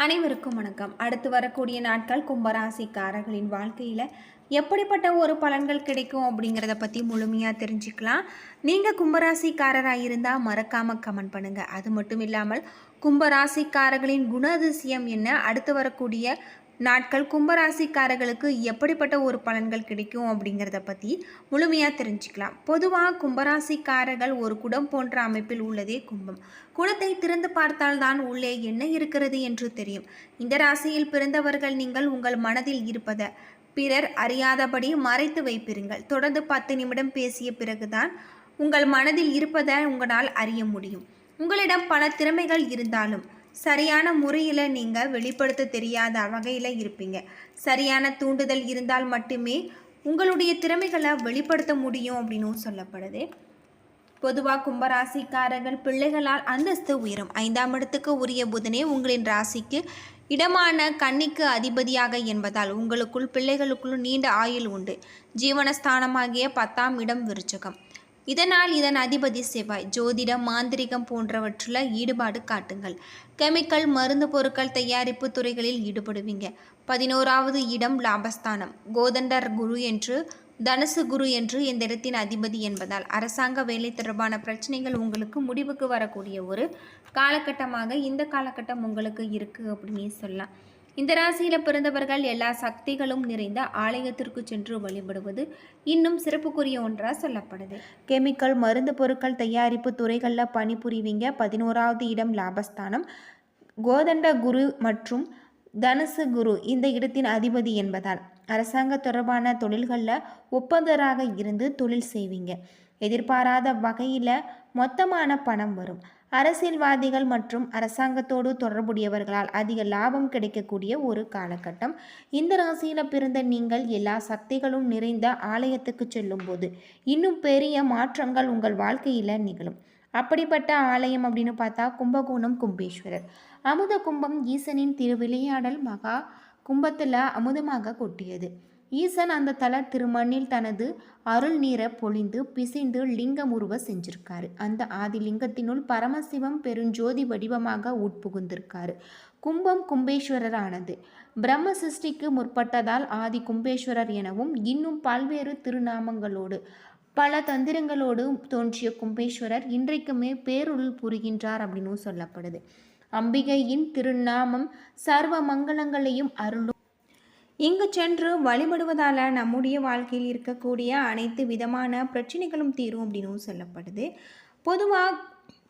அனைவருக்கும் வணக்கம். அடுத்து வரக்கூடிய நாட்கள் கும்பராசிக்காரர்களின் வாழ்க்கையில் எப்படிப்பட்ட ஒரு பலன்கள் கிடைக்கும் அப்படிங்கிறத பற்றி முழுமையாக தெரிஞ்சுக்கலாம். நீங்கள் கும்பராசிக்காரராக இருந்தால் மறக்காமல் கமெண்ட் பண்ணுங்கள். அது மட்டும் இல்லாமல் கும்பராசிக்காரர்களின் குணாதிசயம் என்ன, அடுத்து வரக்கூடிய நாட்கள் கும்பராசிக்காரர்களுக்கு எப்படிப்பட்ட ஒரு பலன்கள் கிடைக்கும் அப்படிங்கிறத பற்றி முழுமையாக தெரிஞ்சுக்கலாம். பொதுவாக கும்பராசிக்காரர்கள் ஒரு குடம் போன்ற அமைப்பில் உள்ளதே கும்பம். குடத்தை திறந்து பார்த்தால்தான் உள்ளே என்ன இருக்கிறது என்று தெரியும். இந்த ராசியில் பிறந்தவர்கள் நீங்கள் உங்கள் மனதில் இருப்பதை பிறர் அறியாதபடி மறைத்து வைப்பீர்கள். தொடர்ந்து 10 நிமிடம் பேசிய பிறகுதான் உங்கள் மனதில் இருப்பதை உங்களால் அறிய முடியும். உங்களிடம் பல திறமைகள் இருந்தாலும் சரியான முறையில் நீங்கள் வெளிப்படுத்த தெரியாத வகையில் இருப்பீங்க. சரியான தூண்டுதல் இருந்தால் மட்டுமே உங்களுடைய திறமைகளை வெளிப்படுத்த முடியும் அப்படின்னு சொல்லப்படுது. பொதுவாக கும்பராசிக்காரர்கள் பிள்ளைகளால் அந்தஸ்து உயரும். 5ஆம் இடத்துக்கு உரிய புதனே உங்களின் ராசிக்கு இடமான கன்னிக்கு அதிபதியாக என்பதால் உங்களுக்குள் பிள்ளைகளுக்குள் நீண்ட ஆயுள் உண்டு. ஜீவனஸ்தானமாகிய 10ஆம் இடம் விருச்சகம். இதனால் இதன் அதிபதி செவ்வாய். ஜோதிடம், மாந்திரிகம் போன்றவற்றில் ஈடுபாடு காட்டுங்கள். கெமிக்கல், மருந்து பொருட்கள் தயாரிப்பு துறைகளில் ஈடுபடுவீங்க. 11ஆவது இடம் லாபஸ்தானம். கோதண்டர் குரு என்று தனுசு குரு என்று இந்த இடத்தின் அதிபதி என்பதால் அரசாங்க வேலை தொடர்பான பிரச்சனைகள் உங்களுக்கு முடிவுக்கு வரக்கூடிய ஒரு காலகட்டமாக இந்த காலகட்டம் உங்களுக்கு இருக்குது அப்படின்னு சொல்லலாம். இந்த ராசியில் பிறந்தவர்கள் எல்லா சக்திகளும் நிறைந்த ஆலயத்திற்கு சென்று வழிபடுவது இன்னும் சிறப்புக்குரிய ஒன்றாக சொல்லப்படுது. கெமிக்கல், மருந்து பொருட்கள் தயாரிப்பு துறைகளில் பணிபுரிவீங்க. 11ஆவது இடம் லாபஸ்தானம். கோதண்ட குரு மற்றும் தனுசு குரு இந்த இடத்தின் அதிபதி என்பதால் அரசாங்க தொடர்பான தொழில்களில் ஒப்பந்தராக இருந்து தொழில் செய்வீங்க. எதிர்பாராத வகையில் மொத்தமான பணம் வரும். அரசியல்வாதிகள் மற்றும் அரசாங்கத்தோடு தொடர்புடையவர்களால் அதிக லாபம் கிடைக்கக்கூடிய ஒரு காலகட்டம். இந்த ராசியில் பிறந்த நீங்கள் எல்லா சக்திகளும் நிறைந்த ஆலயத்துக்கு செல்லும் போது இன்னும் பெரிய மாற்றங்கள் உங்கள் வாழ்க்கையில் நிகழும். அப்படிப்பட்ட ஆலயம் அப்படின்னு பார்த்தா கும்பகோணம் கும்பேஸ்வரர். அமுத கும்பம் ஈசனின் திருவிளையாடல். மகா கும்பத்தில் அமுதமாக கொட்டியது. ஈசன் அந்த தல திருமண்ணில் தனது அருள் நீரை பொழிந்து பிசைந்து லிங்கம் உருவ செஞ்சிருக்காரு. அந்த ஆதி லிங்கத்தினுள் பரமசிவம் பெருஞ்சோதி வடிவமாக உட்புகுந்திருக்காரு. கும்பம் கும்பேஸ்வரரானது பிரம்ம சிருஷ்டிக்கு முற்பட்டதால் ஆதி கும்பேஸ்வரர் எனவும் இன்னும் பல்வேறு திருநாமங்களோடு பல தந்திரங்களோடு தோன்றிய கும்பேஸ்வரர் இன்றைக்குமே பேருள் புரிகின்றார் அப்படின்னு சொல்லப்படுது. அம்பிகையின் திருநாமம் சர்வ மங்களங்களையும் அருளும். இங்கு சென்று வழிபடுவதால் நம்முடைய வாழ்க்கையில் இருக்கக்கூடிய அனைத்து விதமான பிரச்சனைகளும் தீரும் அப்படின்னு சொல்லப்படுது. பொதுவாக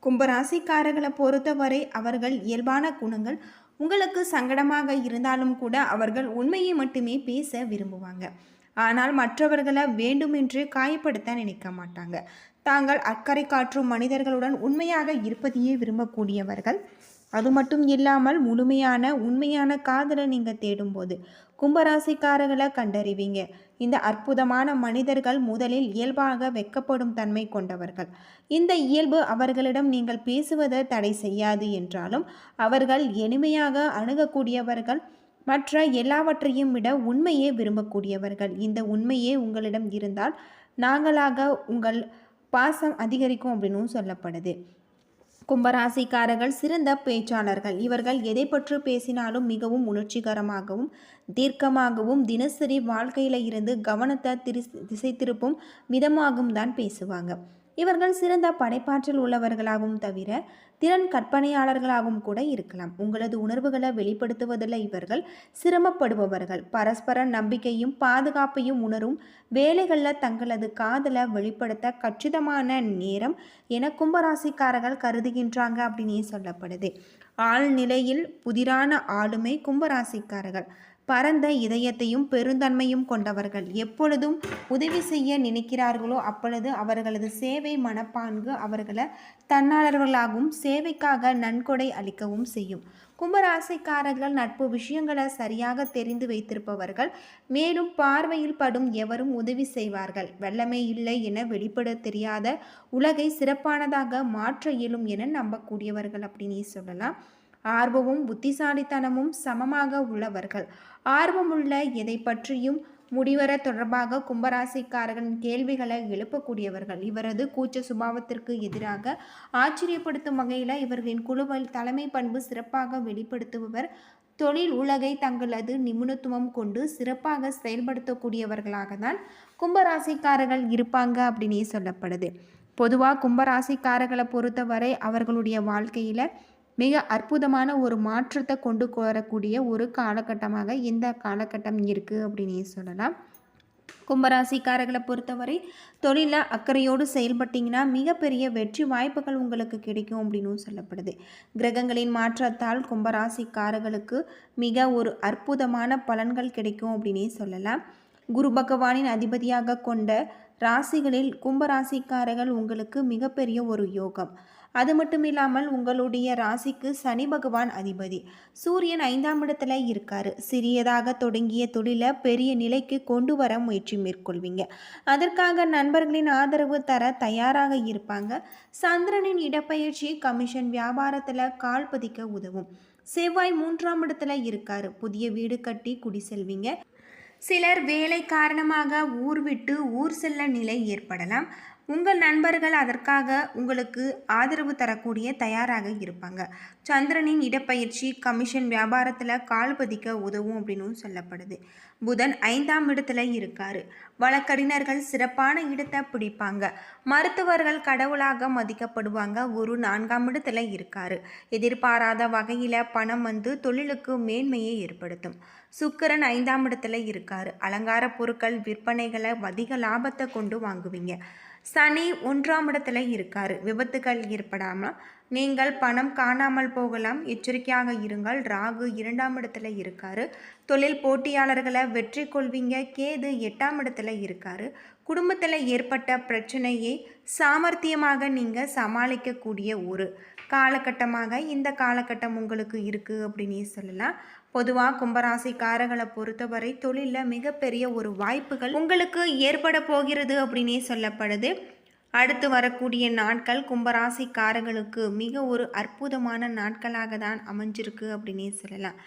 கும்பராசிக்காரர்களை பொறுத்தவரை அவர்கள் இயல்பான குணங்கள் உங்களுக்கு சங்கடமாக இருந்தாலும் கூட அவர்கள் உண்மையை மட்டுமே பேச விரும்புவாங்க. ஆனால் மற்றவர்களை வேண்டுமென்று காயப்படுத்த நினைக்க மாட்டாங்க. தாங்கள் அக்கறை காற்றும் மனிதர்களுடன் உண்மையாக இருப்பதையே விரும்பக்கூடியவர்கள். அது மட்டும் இல்லாமல் முழுமையான உண்மையான காதலை நீங்கள் தேடும்போது கும்பராசிக்காரர்களை கண்டறிவீங்க. இந்த அற்புதமான மனிதர்கள் முதலில் இயல்பாக வெட்கப்படும் தன்மை கொண்டவர்கள். இந்த இயல்பு அவர்களிடம் நீங்கள் பேசுவதை தடை செய்யாது என்றாலும் அவர்கள் எளிமையாக அணுகக்கூடியவர்கள். மற்ற எல்லாவற்றையும் விட உண்மையே விரும்பக்கூடியவர்கள். இந்த உண்மையே உங்களிடம் இருந்தால் நாங்களாக உங்கள் பாசம் அதிகரிக்கும் அப்படின்னு சொல்லப்படுது. கும்பராசிக்காரர்கள் சிறந்த பேச்சாளர்கள். இவர்கள் எதை பற்றி பேசினாலும் மிகவும் உணர்ச்சிகரமாகவும் தீர்க்கமாகவும் தினசரி வாழ்க்கையில் இருந்து கவனத்தை திசை திருப்பும் விதமாகவும் தான் பேசுவாங்க. இவர்கள் சிறந்த படைப்பாற்றல் உள்ளவர்களாகவும் தவிர திறன் கற்பனையாளர்களாகவும் கூட இருக்கலாம். உங்களது உணர்வுகளை வெளிப்படுத்துவதில் இவர்கள் சிரமப்படுபவர்கள். பரஸ்பர நம்பிக்கையும் பாதுகாப்பையும் உணரும் வேலைகளில் தங்களது காதலை வெளிப்படுத்த கச்சிதமான நேரம் என கும்பராசிக்காரர்கள் கருதுகின்றாங்க அப்படின்னு சொல்லப்படுது. ஆழ்நிலையில் புதிரான ஆளுமை கும்பராசிக்காரர்கள். பரந்த இதயத்தையும் பெருந்தன்மையும் கொண்டவர்கள். எப்பொழுதும் உதவி செய்ய நினைக்கிறார்களோ அப்பொழுது அவர்களது சேவை மனப்பான்கு அவர்களை தன்னாளர்களாகவும் சேவைக்காக நன்கொடை அளிக்கவும் செய்யும். கும்பராசிக்காரர்கள் நட்பு விஷயங்களை சரியாக தெரிந்து வைத்திருப்பவர்கள். மேலும் பார்வையில் படும் எவரும் உதவி செய்வார்கள். வெள்ளமே இல்லை என வெளிப்பட தெரியாத உலகை சிறப்பானதாக மாற்ற இயலும் என நம்பக்கூடியவர்கள் அப்படின்னு சொல்லலாம். ஆர்வமும் புத்திசாலித்தனமும் சமமாக உள்ளவர்கள். ஆர்வமுள்ள எதை பற்றியும் முடிவர தொடர்பாக கும்பராசிக்காரர்களின் கேள்விகளை எழுப்பக்கூடியவர்கள். இவரது கூச்ச சுபாவத்திற்கு எதிராக ஆச்சரியப்படுத்தும் வகையில் இவர்களின் குழுவில் தலைமை பண்பு சிறப்பாக வெளிப்படுத்துபவர். தொழில் உலகை தங்களது நிபுணத்துவம் கொண்டு சிறப்பாக செயல்படுத்தக்கூடியவர்களாக தான் கும்பராசிக்காரர்கள் இருப்பாங்க அப்படின்னே சொல்லப்படுது. பொதுவாக கும்பராசிக்காரர்களை பொறுத்தவரை அவர்களுடைய வாழ்க்கையில் மிக அற்புதமான ஒரு மாற்றத்தை கொண்டு வரக்கூடிய ஒரு காலகட்டமாக இந்த காலகட்டம் இருக்குது அப்படின்னே சொல்லலாம். கும்பராசிக்காரர்களை பொறுத்தவரை தொழிலில் அக்கறையோடு செயல்பட்டிங்கன்னா மிகப்பெரிய வெற்றி வாய்ப்புகள் உங்களுக்கு கிடைக்கும் அப்படின்னு சொல்லப்படுது. கிரகங்களின் மாற்றத்தால் கும்பராசிக்காரர்களுக்கு மிக ஒரு அற்புதமான பலன்கள் கிடைக்கும் அப்படின்னே சொல்லலாம். குரு பகவானின் அதிபதியாக கொண்ட ராசிகளில் கும்பராசிக்காரர்கள் உங்களுக்கு மிகப்பெரிய ஒரு யோகம். அது மட்டும் இல்லாமல் உங்களுடைய ராசிக்கு சனி பகவான் அதிபதி. சூரியன் 5ஆம் இடத்துல இருக்காரு. சிறியதாக தொடங்கிய தொழிலை பெரிய நிலைக்கு கொண்டு வர முயற்சி மேற்கொள்வீங்க. அதற்காக நண்பர்களின் ஆதரவு தர தயாராக இருப்பாங்க. சந்திரனின் இடப்பெயர்ச்சி கமிஷன் வியாபாரத்தில் கால் பதிக்க உதவும். செவ்வாய் 3ஆம் இடத்துல இருக்காரு. புதிய வீடு கட்டி குடி செல்வீங்க. சிலர் வேலை காரணமாக ஊர் விட்டு ஊர் செல்ல நிலை ஏற்படலாம். உங்கள் நண்பர்கள் அதற்காக உங்களுக்கு ஆதரவு தரக்கூடிய தயாராக இருப்பாங்க. சந்திரனின் இடப்பெயர்ச்சி கமிஷன் வியாபாரத்தில் கால் பதிக்க உதவும் அப்படின்னு சொல்லப்படுது. புதன் 5ஆம் இடத்துல இருக்காரு. வழக்கறிஞர்கள் சிறப்பான இடத்தை பிடிப்பாங்க. மருத்துவர்கள் கடவுளாக மதிக்கப்படுவாங்க. குரு 4ஆம் இடத்துல இருக்காரு. எதிர்பாராத வகையில் பணம் வந்து தொழிலுக்கு மேன்மையை ஏற்படுத்தும். சுக்கிரன் 5ஆம் இடத்துல இருக்காரு. அலங்கார பொருட்கள் விற்பனைகளை அதிக லாபத்தை கொண்டு வாங்குவீங்க. சனி 1ஆம் இடத்துல இருக்காரு. விபத்துகள் ஏற்படாமல் நீங்கள் பணம் காணாமல் போகலாம், எச்சரிக்கையாக இருங்கள். ராகு 2ஆம் இடத்துல இருக்காரு. தொழில் போட்டியாளர்களை வெற்றி கொள்வீங்க. கேது 8ஆம் இடத்துல இருக்காரு. குடும்பத்தில் ஏற்பட்ட பிரச்சனையை சாமர்த்தியமாக நீங்கள் சமாளிக்கக்கூடிய ஒரு காலகட்டமாக இந்த காலகட்டம் உங்களுக்கு இருக்குது அப்படின்னே சொல்லலாம். பொதுவாக கும்பராசிக்காரர்களை பொறுத்தவரை தொழிலில் மிகப்பெரிய ஒரு வாய்ப்புகள் உங்களுக்கு ஏற்பட போகிறது அப்படின்னே சொல்லப்படுது. அடுத்து வரக்கூடிய நாட்கள் கும்பராசிக்காரர்களுக்கு மிக ஒரு அற்புதமான நாட்களாக தான் அமைஞ்சிருக்கு அப்படின்னே சொல்லலாம்.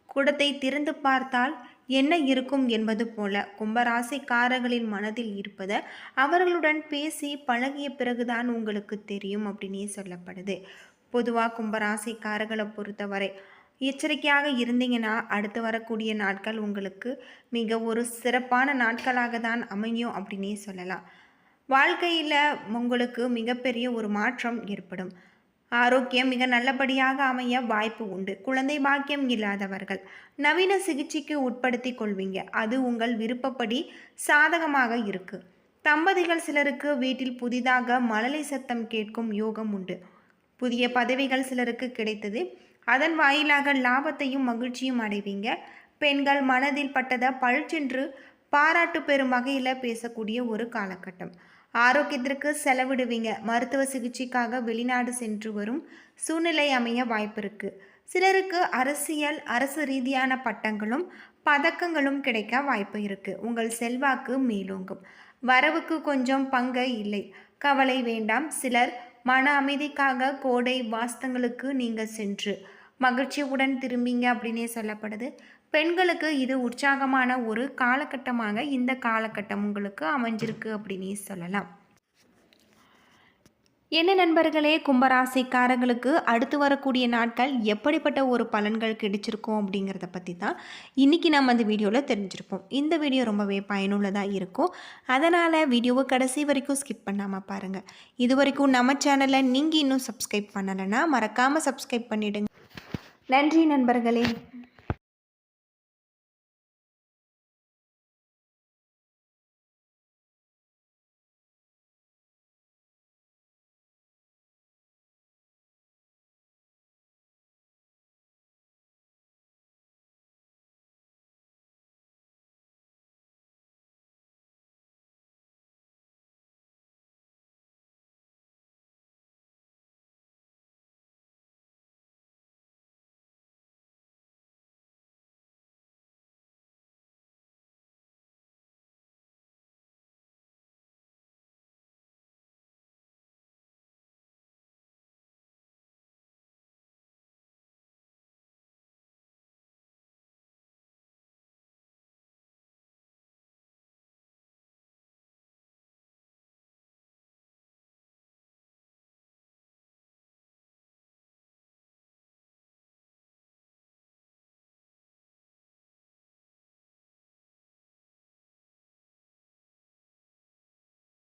குடத்தை திறந்து பார்த்தால் என்ன இருக்கும் என்பது போல கும்பராசிக்காரர்களின் மனதில் இருப்பதை அவர்களுடன் பேசி பழகிய பிறகுதான் உங்களுக்கு தெரியும் அப்படின்னே சொல்லப்படுது. பொதுவாக கும்பராசிக்காரர்களை பொறுத்தவரை எச்சரிக்கையாக இருந்தீங்கன்னா அடுத்து வரக்கூடிய நாட்கள் உங்களுக்கு மிக ஒரு சிறப்பான நாட்களாக தான் அமையும் அப்படின்னே சொல்லலாம். வாழ்க்கையில் உங்களுக்கு மிகப்பெரிய ஒரு மாற்றம் ஏற்படும். ஆரோக்கியம் மிக நல்லபடியாக அமைய வாய்ப்பு உண்டு. குழந்தை பாக்கியம் இல்லாதவர்கள் நவீன சிகிச்சைக்கு உட்படுத்தி கொள்வீங்க. அது உங்கள் விருப்பப்படி சாதகமாக இருக்கு. தம்பதிகள் சிலருக்கு வீட்டில் புதிதாக மழலை சத்தம் கேட்கும் யோகம் உண்டு. புதிய பதவிகள் சிலருக்கு கிடைத்தது. அதன் வாயிலாக லாபத்தையும் மகிழ்ச்சியும் அடைவீங்க. பெண்கள் மனதில் பட்டதை பழிச்சென்று பாராட்டு பெறும் வகையில் பேசக்கூடிய ஒரு காலகட்டம். ஆரோக்கியத்திற்கு செலவிடுவீங்க. மருத்துவ சிகிச்சைக்காக வெளிநாடு சென்று வரும் சூழ்நிலை அமைய வாய்ப்பு இருக்கு. சிலருக்கு அரசு ரீதியான பட்டங்களும் பதக்கங்களும் கிடைக்க வாய்ப்பு இருக்கு. உங்கள் செல்வாக்கு மேலோங்கும். வரவுக்கு கொஞ்சம் பங்கு இல்லை, கவலை வேண்டாம். சிலர் மன அமைதிக்காக கோடை வாஸ்தங்களுக்கு நீங்கள் சென்று மகிழ்ச்சியுடன் திரும்பிங்க அப்படின்னே சொல்லப்படுது. பெண்களுக்கு இது உற்சாகமான ஒரு காலகட்டமாக இந்த காலகட்டம் உங்களுக்கு அமைஞ்சிருக்கு அப்படின்னே சொல்லலாம். என்ன நண்பர்களே, கும்பராசிக்காரர்களுக்கு அடுத்து வரக்கூடிய நாட்கள் எப்படிப்பட்ட ஒரு பலன்கள் கிடைச்சிருக்கும் அப்படிங்கிறத பற்றி தான் இன்றைக்கி நம்ம அந்த வீடியோவில் தெரிஞ்சிருப்போம். இந்த வீடியோ ரொம்பவே பயனுள்ளதாக இருக்கும். அதனால் வீடியோவை கடைசி வரைக்கும் ஸ்கிப் பண்ணாமல் பாருங்கள். இது வரைக்கும் நம்ம சேனலை நீங்கள் இன்னும் சப்ஸ்கிரைப் பண்ணலைன்னா மறக்காமல் சப்ஸ்கிரைப் பண்ணிவிடுங்க. நன்றி நண்பர்களே.